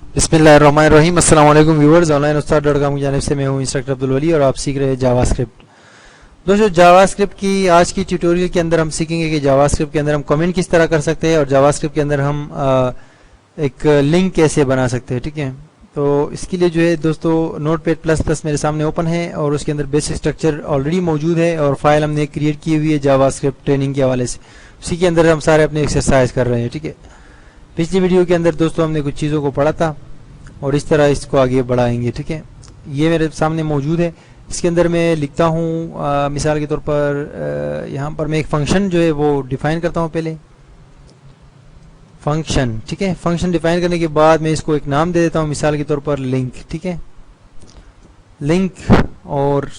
बिस्मिल्लाहिर्रहमानिर्रहीम। अस्सलाम वालेकुम व्यूअर्स, ऑनलाइन उस्ताद.com की जानिब से मैं हूं इंस्ट्रक्टर अब्दुल वली और आप सीख रहे हैं जावास्क्रिप्ट। दोस्तों, जावास्क्रिप्ट की आज की ट्यूटोरियल के अंदर हम सीखेंगे कि जावास्क्रिप्ट के अंदर हम कमेंट किस तरह कर सकते हैं और जावास्क्रिप्ट के अंदर हम एक लिंक कैसे बना सकते हैं। ठीक है, तो इसके लिए जो है दोस्तों नोटपैड प्लस प्लस मेरे सामने ओपन है और उसके अंदर बेसिक स्ट्रक्चर ऑलरेडी मौजूद है और फाइल हमने क्रिएट की हुई है जावास्क्रिप्ट ट्रेनिंग के हवाले से। उसी के अंदर हम सारे अपने एक्सरसाइज कर रहे हैं। ठीक है, पिछली वीडियो के अंदर दोस्तों हमने कुछ चीज़ों को पढ़ा था और इस तरह इसको आगे बढ़ाएंगे। ठीक है, ये मेरे सामने मौजूद है। इसके अंदर मैं लिखता हूँ मिसाल के तौर पर यहाँ पर मैं एक फंक्शन जो है वो डिफाइन करता हूँ पहले फंक्शन। ठीक है, फंक्शन डिफाइन करने के बाद मैं इसको एक नाम दे देता हूँ, मिसाल के तौर पर लिंक। ठीक है, लिंक। और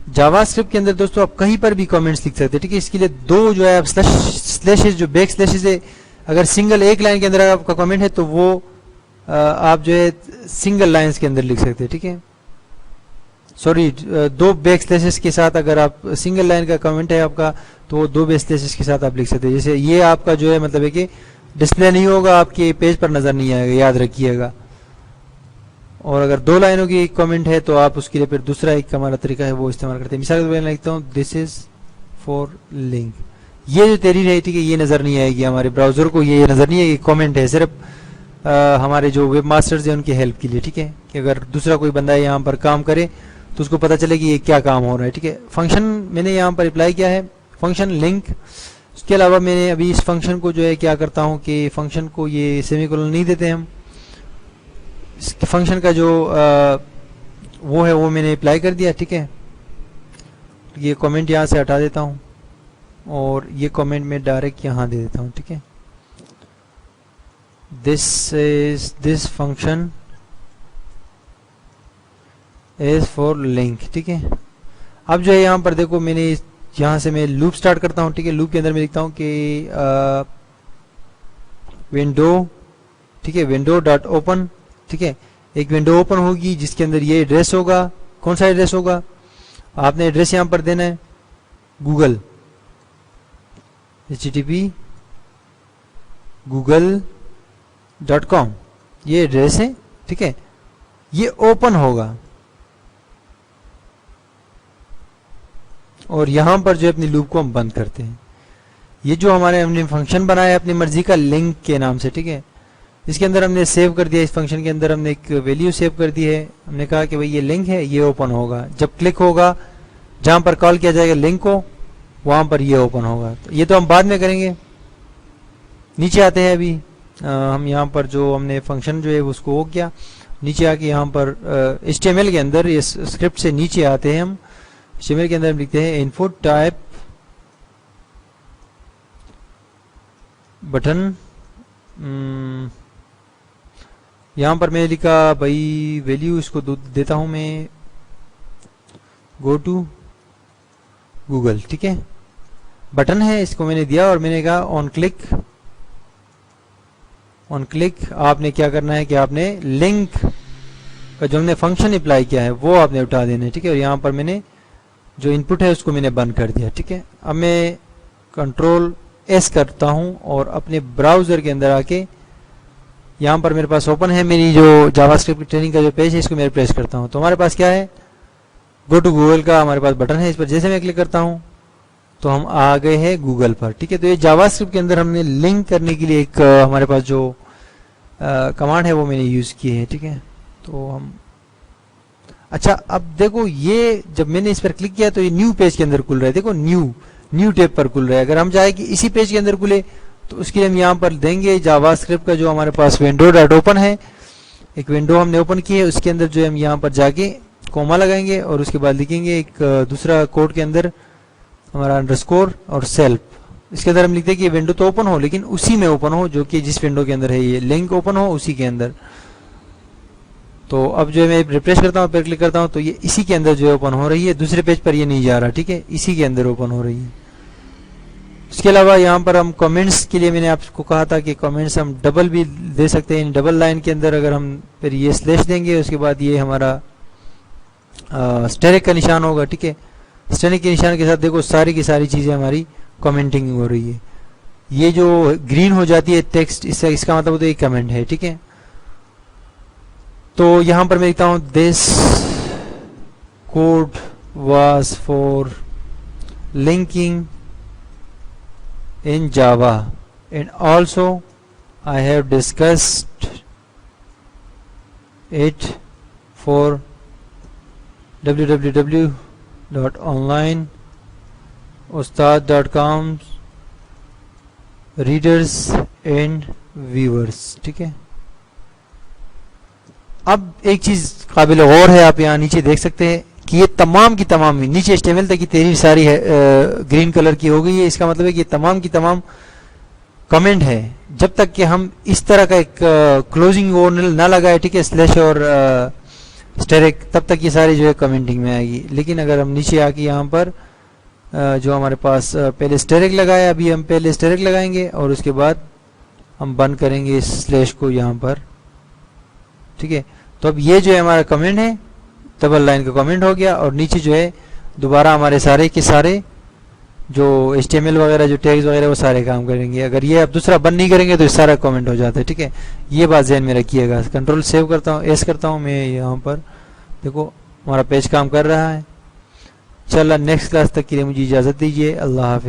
जावास्क्रिप्ट के अंदर दोस्तों आप कहीं पर भी कमेंट्स लिख सकते हैं। ठीक है, इसके लिए दो जो है आप स्लैशेस जो बैक स्लैशेस है, अगर सिंगल एक लाइन के अंदर आपका कमेंट है तो वो आप जो है सिंगल लाइंस के अंदर लिख सकते हैं। ठीक है, सॉरी, दो बैक स्लैशेस के साथ अगर आप सिंगल लाइन का कमेंट है आपका तो वो दो बैक स्लैशेस के साथ आप लिख सकते हैं। जैसे ये आपका जो है मतलब है कि डिस्प्ले नहीं होगा, आपके पेज पर नजर नहीं आएगा, याद रखिएगा। और अगर दो लाइनों की कमेंट है तो आप उसके लिए फिर दूसरा एक हमारा तरीका है वो इस्तेमाल करते हैं। मिसाल के तौर पर लिखता हूँ दिस इज फॉर लिंक। ये जो तहरीर है ठीक है ये नजर नहीं आएगी हमारे ब्राउजर को, ये नजर नहीं आएगी, कमेंट है सिर्फ हमारे जो वेब मास्टर्स हैं उनकी हेल्प के लिए। ठीक है, कि अगर दूसरा कोई बंदा यहाँ पर काम करे तो उसको पता चले कि ये क्या काम हो रहा है। ठीक है, फंक्शन मैंने यहाँ पर अप्लाई किया है, फंक्शन लिंक। उसके अलावा मैंने अभी इस फंक्शन को जो है क्या करता हूँ कि फंक्शन को ये सेमीकोलन नहीं देते हम, इस फंक्शन का जो वो है वो मैंने अप्लाई कर दिया। ठीक है, ये कमेंट यहाँ से हटा देता हूँ और ये कमेंट में डायरेक्ट यहाँ दे देता हूँ। ठीक है, this function is for link. ठीक है, अब जो है यहाँ पर देखो मैंने यहाँ से मैं लूप स्टार्ट करता हूँ। ठीक है, लूप के अंदर मैं लिखता हूँ कि विंडो। ठीक है, विंडो डॉट ओपन। ठीक है, एक विंडो ओपन होगी जिसके अंदर ये एड्रेस होगा। कौन सा एड्रेस होगा? आपने एड्रेस यहाँ पर देना है गूगल, http google.com, ये एड्रेस है। ठीक है, ये ओपन होगा और यहां पर जो अपनी लूप को हम बंद करते हैं। ये जो हमने फंक्शन बनाया है अपनी मर्जी का लिंक के नाम से। ठीक है, इसके अंदर हमने सेव कर दिया, इस फंक्शन के अंदर हमने एक वैल्यू सेव कर दी है। हमने कहा कि भाई ये लिंक है, ये ओपन होगा जब क्लिक होगा, जहां पर कॉल किया जाएगा लिंक को वहां पर ये ओपन होगा। तो ये तो हम बाद में करेंगे। नीचे आते हैं अभी हम यहाँ पर जो हमने फंक्शन जो है उसको हो गया, नीचे आके यहाँ पर HTML के अंदर इस स्क्रिप्ट से नीचे आते हैं हम। HTML के अंदर हम लिखते हैं इनपुट टाइप बटन। यहाँ पर मैंने लिखा भाई वैल्यू इसको देता हूं मैं गो टू गूगल। ठीक है, बटन है इसको मैंने दिया और मैंने कहा ऑन क्लिक आपने क्या करना है कि आपने लिंक का जो हमने फंक्शन अप्लाई किया है वो आपने उठा देना है। ठीक है, और यहाँ पर मैंने जो इनपुट है उसको मैंने बंद कर दिया। ठीक है, अब मैं कंट्रोल S करता हूँ और अपने ब्राउजर के अंदर आके यहाँ पर मेरे पास ओपन है मेरी जो जावास्क्रिप्ट ट्रेनिंग का जो पेज है, इसको मैं प्रेस करता हूँ तो हमारे पास क्या है, गो टू गूगल का हमारे पास बटन है। इस पर जैसे मैं क्लिक करता हूँ तो हम आ गए हैं गूगल पर। ठीक है, तो ये जावास्क्रिप्ट के अंदर हमने लिंक करने के लिए एक हमारे पास जो कमांड है वो मैंने यूज की है। ठीक है, तो हम अच्छा अब देखो ये जब मैंने इस पर क्लिक किया तो ये न्यू पेज के अंदर खुल रहा है। देखो न्यू टैब पर खुल रहा है। अगर हम चाहे कि इसी पेज के अंदर खुले तो उसके लिए हम यहाँ पर देंगे जावास्क्रिप्ट का जो हमारे पास विंडो डॉट ओपन है, एक विंडो हमने ओपन की है, उसके अंदर जो हम यहाँ पर जाके कोमा लगाएंगे और उसके बाद लिखेंगे एक दूसरा कोड के अंदर हमारा अंडरस्कोर और सेल्फ। इसके अंदर हम लिखते हैं कि विंडो तो ओपन हो लेकिन उसी में ओपन हो जो कि जिस विंडो के अंदर है ये लिंक ओपन हो उसी के अंदर। तो अब जो है मैं रिफ्रेश करता हूँ, फिर क्लिक करता हूँ तो ये इसी के अंदर जो है ओपन हो रही है, दूसरे पेज पर ये नहीं जा रहा। ठीक है, इसी के अंदर ओपन हो रही है। इसके अलावा यहाँ पर हम कमेंट्स के लिए मैंने आपको कहा था कि कमेंट्स हम डबल भी दे सकते हैं। डबल लाइन के अंदर अगर हम फिर ये स्लैश देंगे उसके बाद ये हमारा स्टेरिक का निशान होगा। ठीक है, स्टेरिक के निशान के साथ देखो सारी की सारी चीज़ें हमारी कमेंटिंग हो रही है। یہ جو گرین ہو جاتی ہے ٹیکسٹ، اس کا مطلب ہوتا ہے یہ کمنٹ ہے، ٹھیک ہے. تو یہاں پر میں لکھتا ہوں this code was for linking in Java and also I have discussed it for www.onlineustad.com readers and viewers. ٹھیک ہے. اب ایک چیز قابل غور ہے، آپ یہاں نیچے دیکھ سکتے ہیں کہ یہ تمام کی تمام نیچے HTML تک کی تحریر ساری ہے گرین کلر کی ہو گئی ہے. اس کا مطلب ہے کہ یہ تمام کی تمام کمنٹ ہے. جب تک کہ ہم اس طرح کا ایک کلوزنگ وہ نہ لگائے، ٹھیک ہے، سلیش اور اسٹیرک، تب تک یہ ساری جو ہے کمنٹنگ میں آئے گی. لیکن اگر ہم نیچے آ کے یہاں پر جو ہمارے پاس پہلے اسٹیرک لگایا، ابھی ہم پہلے اسٹیرک لگائیں گے اور اس کے بعد ہم بند کریں گے اس سلیش کو یہاں پر. ٹھیک ہے. تو اب یہ جو ہے ہمارا کمنٹ ہے، ڈبل لائن کا کمنٹ ہو گیا، اور نیچے جو ہے دوبارہ ہمارے سارے کے سارے جو HTML وغیرہ جو ٹیگز وغیرہ وہ سارے کام کریں گے. اگر یہ اب دوسرا بند نہیں کریں گے تو سارا کمنٹ ہو جاتا ہے. ٹھیک ہے. یہ بات ذہن میں رکھیے گا. کنٹرول سیو کرتا ہوں، ایس کرتا ہوں میں. یہاں پر دیکھو ہمارا پیج کام کر رہا ہے. چلو نیکسٹ کلاس تک کے لیے مجھے اجازت دیجیے. اللہ حافظ.